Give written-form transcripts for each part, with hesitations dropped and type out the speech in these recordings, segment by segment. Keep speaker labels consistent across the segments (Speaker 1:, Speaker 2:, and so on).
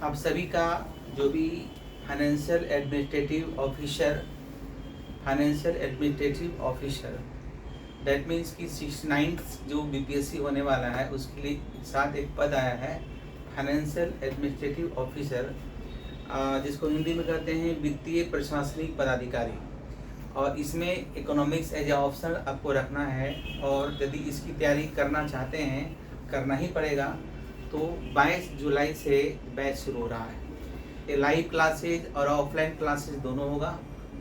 Speaker 1: आप सभी का जो भी financial administrative officer that means कि 69th जो बीपीएससी होने वाला है उसके लिए साथ एक पद आया है फाइनेंशियल एडमिनिस्ट्रेटिव ऑफिसर, जिसको हिंदी में कहते हैं वित्तीय प्रशासनिक पदाधिकारी। और इसमें इकोनॉमिक्स एज ए ऑप्शन आपको रखना है, और यदि इसकी तैयारी करना चाहते हैं, करना ही पड़ेगा। तो 22 जुलाई से बैच शुरू हो रहा है। ये लाइव क्लासेज और ऑफलाइन क्लासेज दोनों होगा।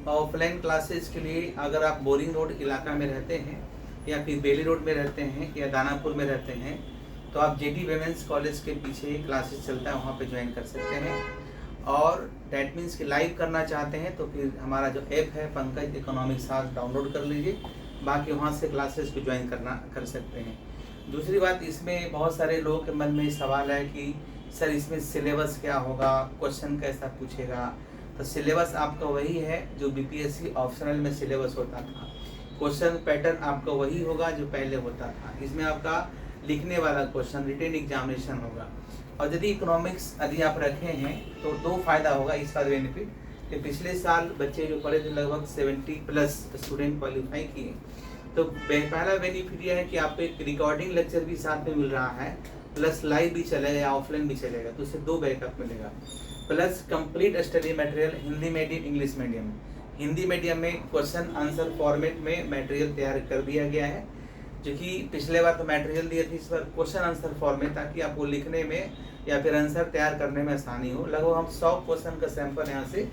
Speaker 1: ऑफलाइन क्लासेज के लिए अगर आप बोरिंग रोड इलाका में रहते हैं या फिर बेली रोड में रहते हैं या दानापुर में रहते हैं तो आप जेडी वुमेन्स कॉलेज के पीछे क्लासेस चलता है, वहाँ पे ज्वाइन कर सकते हैं। और डैट मीन्स कि लाइव करना चाहते हैं तो फिर हमारा जो ऐप है पंकज इकोनॉमिक्स आज डाउनलोड कर लीजिए, बाकी वहाँ से क्लासेस को ज्वाइन कर सकते हैं। दूसरी बात, इसमें बहुत सारे लोगों के मन में सवाल है कि सर इसमें सिलेबस क्या होगा, क्वेश्चन कैसा पूछेगा। तो सिलेबस आपका वही है जो बीपीएससी ऑप्शनल में सिलेबस होता था। क्वेश्चन पैटर्न आपका वही होगा जो पहले होता था। इसमें आपका लिखने वाला क्वेश्चन रिटेन एग्जामिनेशन होगा। और यदि इकोनॉमिक्स यदि आप रखे हैं तो दो फायदा होगा इसका बेनिफिट कि पिछले साल बच्चे जो पढ़े थे लगभग 70+ स्टूडेंट क्वालिफाई किए। तो पहला बेनिफिट यह है कि आपको एक रिकॉर्डिंग लेक्चर भी साथ में मिल रहा है, प्लस लाइव भी चलेगा या ऑफलाइन भी चलेगा, तो उससे 2 बैकअप मिलेगा। Plus complete study material Hindi medium English medium. Hindi medium में क्वेश्चन आंसर फॉर्मेट में मटेरियल तैयार कर दिया गया है, जो कि पिछले बार तो मटेरियल दिए थे, इस बार क्वेश्चन आंसर फॉर्मेट, ताकि आपको लिखने में या फिर आंसर तैयार करने में आसानी हो। लगभग हम 100 क्वेश्चन का सैंपल यहाँ से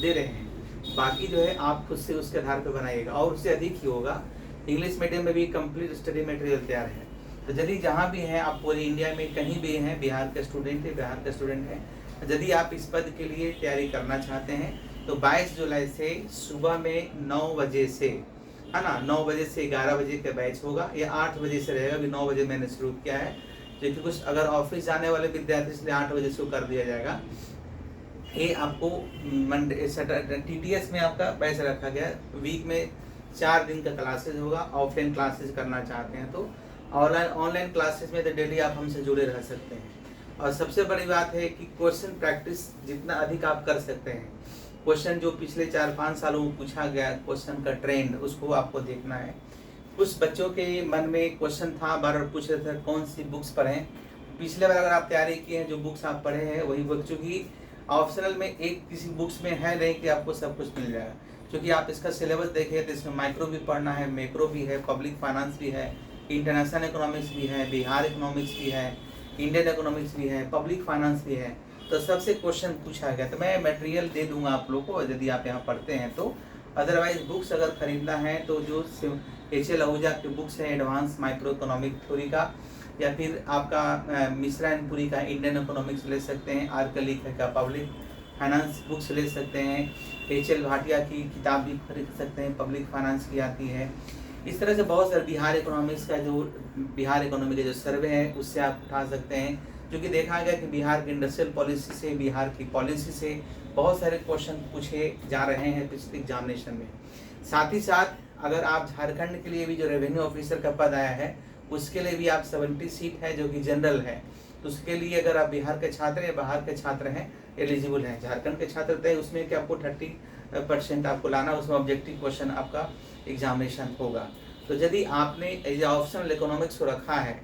Speaker 1: दे रहे हैं, बाकी जो है आप खुद से उसके आधार पर बनाइएगा और उससे अधिक ही होगा। इंग्लिश मीडियम में भी कंप्लीट स्टडी मटेरियल तैयार है। तो यदि जहाँ भी हैं आप पूरे इंडिया में कहीं भी हैं, बिहार के स्टूडेंट हैं, यदि आप इस पद के लिए तैयारी करना चाहते हैं तो 22 जुलाई से सुबह में 9 बजे से, है ना, 9 बजे से 11 बजे का बैच होगा, या 8 बजे से रहेगा। अभी 9 बजे मैंने शुरू किया है, क्योंकि कुछ अगर ऑफिस जाने वाले विद्यार्थी इसलिए 8 बजे शुरू कर दिया जाएगा। ये आपको मंडे TTS में आपका बैच रखा गया, वीक में 4 दिन का क्लासेज होगा। ऑफलाइन क्लासेज करना चाहते हैं तो ऑनलाइन क्लासेज में तो डेली आप हमसे जुड़े रह सकते हैं। और सबसे बड़ी बात है कि क्वेश्चन प्रैक्टिस जितना अधिक आप कर सकते हैं, क्वेश्चन जो पिछले 4-5 सालों में पूछा गया क्वेश्चन का ट्रेंड, उसको आपको देखना है। कुछ बच्चों के मन में क्वेश्चन था, बार बार पूछ रहे थे कौन सी बुक्स पढ़ें। पिछले बार अगर आप तैयारी किए हैं, जो बुक्स आप पढ़े हैं वही बुक, चूँकि ऑप्शनल में एक किसी बुक्स में है नहीं कि आपको सब कुछ मिल जाएगा। क्योंकि आप इसका सिलेबस देखिए तो इसमें माइक्रो भी पढ़ना है, मैक्रो भी है, पब्लिक फाइनेंस भी है, इंटरनेशनल इकोनॉमिक्स भी है, बिहार इकोनॉमिक्स भी है, इंडियन इकोनॉमिक्स भी है, पब्लिक फाइनेंस भी है। तो सबसे क्वेश्चन पूछा गया। तो मैं मटेरियल दे दूंगा आप लोग को यदि आप यहाँ पढ़ते हैं तो। अदरवाइज बुक्स अगर खरीदना है तो जो HL आहूजा की बुक्स है एडवांस माइक्रो इकोनॉमिक थ्योरी का, या फिर आपका मिश्रा एंड पुरी का इंडियन इकोनॉमिक्स ले सकते हैं, आर कलीक का पब्लिक फाइनेंस बुक्स ले सकते हैं, HL भाटिया की किताब भी खरीद सकते हैं, पब्लिक फाइनेंस की आती है। इस तरह से बहुत सारे बिहार इकोनॉमिक्स का जो बिहार इकोनॉमी का जो सर्वे है उससे आप उठा सकते हैं, क्योंकि देखा गया कि बिहार की इंडस्ट्रियल पॉलिसी से, बिहार की पॉलिसी से बहुत सारे क्वेश्चन पूछे जा रहे हैं पिछले एग्जामिनेशन में। साथ ही साथ अगर आप झारखंड के लिए भी जो रेवेन्यू ऑफिसर का पद आया है उसके लिए भी आप 70 सीट है जो कि जनरल है, तो उसके लिए अगर आप बिहार के छात्र या बाहर के छात्र हैं एलिजिबल हैं। झारखंड के छात्र थे उसमें कि आपको 30% आपको लाना, उसमें ऑब्जेक्टिव क्वेश्चन आपका एग्जामिनेशन होगा। तो यदि आपने एज ऑप्शनल इकोनॉमिक्स को रखा है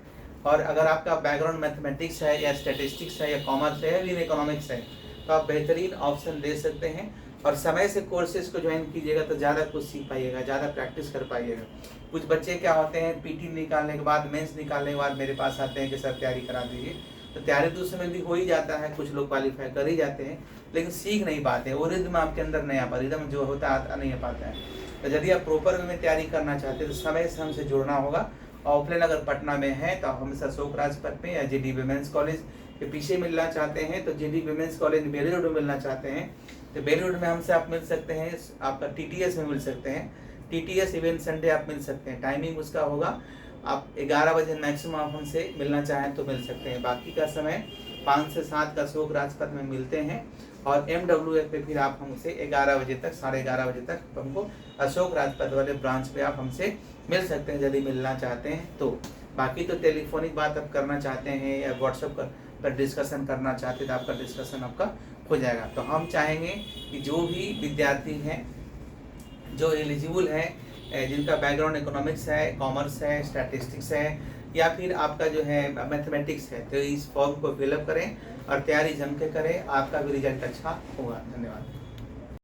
Speaker 1: और अगर आपका बैकग्राउंड मैथमेटिक्स है या स्टैटिस्टिक्स है या कॉमर्स है या इकोनॉमिक्स है तो आप बेहतरीन ऑप्शन ले सकते हैं। और समय से कोर्सेज को ज्वाइन कीजिएगा तो ज़्यादा कुछ सीख पाइएगा, ज़्यादा प्रैक्टिस कर पाइएगा। कुछ बच्चे क्या होते हैं PT निकालने के बाद, मेंस निकालने के बाद मेरे पास आते हैं कि सर तैयारी करा दीजिए। तो तैयारी तो उस समय भी हो ही जाता है, कुछ लोग क्वालिफाई कर ही जाते हैं, लेकिन सीख नहीं पाते, वो रिदम आपके अंदर नहीं आ पाता, रिदम जो होता आता नहीं आ पाता है। तो यदि आप प्रॉपर वे में तैयारी करना चाहते हैं तो समय से हमसे जुड़ना होगा। ऑफलाइन अगर पटना में है तो हमेशा अशोक राजपथ में या JD वुमेन्स कॉलेज के पीछे मिलना चाहते हैं तो JD वुमेन्स कॉलेज बेली रोड में मिलना चाहते हैं तो बेली रोड में हमसे आप मिल सकते हैं। आपका TTS में मिल सकते हैं, TTS इवेंट संडे आप मिल सकते हैं। टाइमिंग उसका होगा आप 11 बजे मैक्सिमम आप हमसे मिलना चाहें तो मिल सकते हैं, बाकी का समय 5 से 7 का अशोक राजपथ में मिलते हैं। और MWF पे फिर आप हमसे 11 बजे तक, 11:30 बजे तक हमको अशोक राजपथ वाले ब्रांच पे आप हमसे मिल सकते हैं यदि मिलना चाहते हैं तो। बाकी तो टेलीफोनिक बात आप करना चाहते हैं या व्हाट्सएप अगर डिस्कशन करना चाहते तो आपका डिस्कशन आपका हो जाएगा। तो हम चाहेंगे कि जो भी विद्यार्थी हैं जो एलिजिबल है, जिनका बैकग्राउंड इकोनॉमिक्स है, कॉमर्स है, स्टैटिस्टिक्स है या फिर आपका जो है मैथमेटिक्स है, तो इस फॉर्म को फिलअप करें और तैयारी जम के करें, आपका भी रिजल्ट अच्छा होगा। धन्यवाद।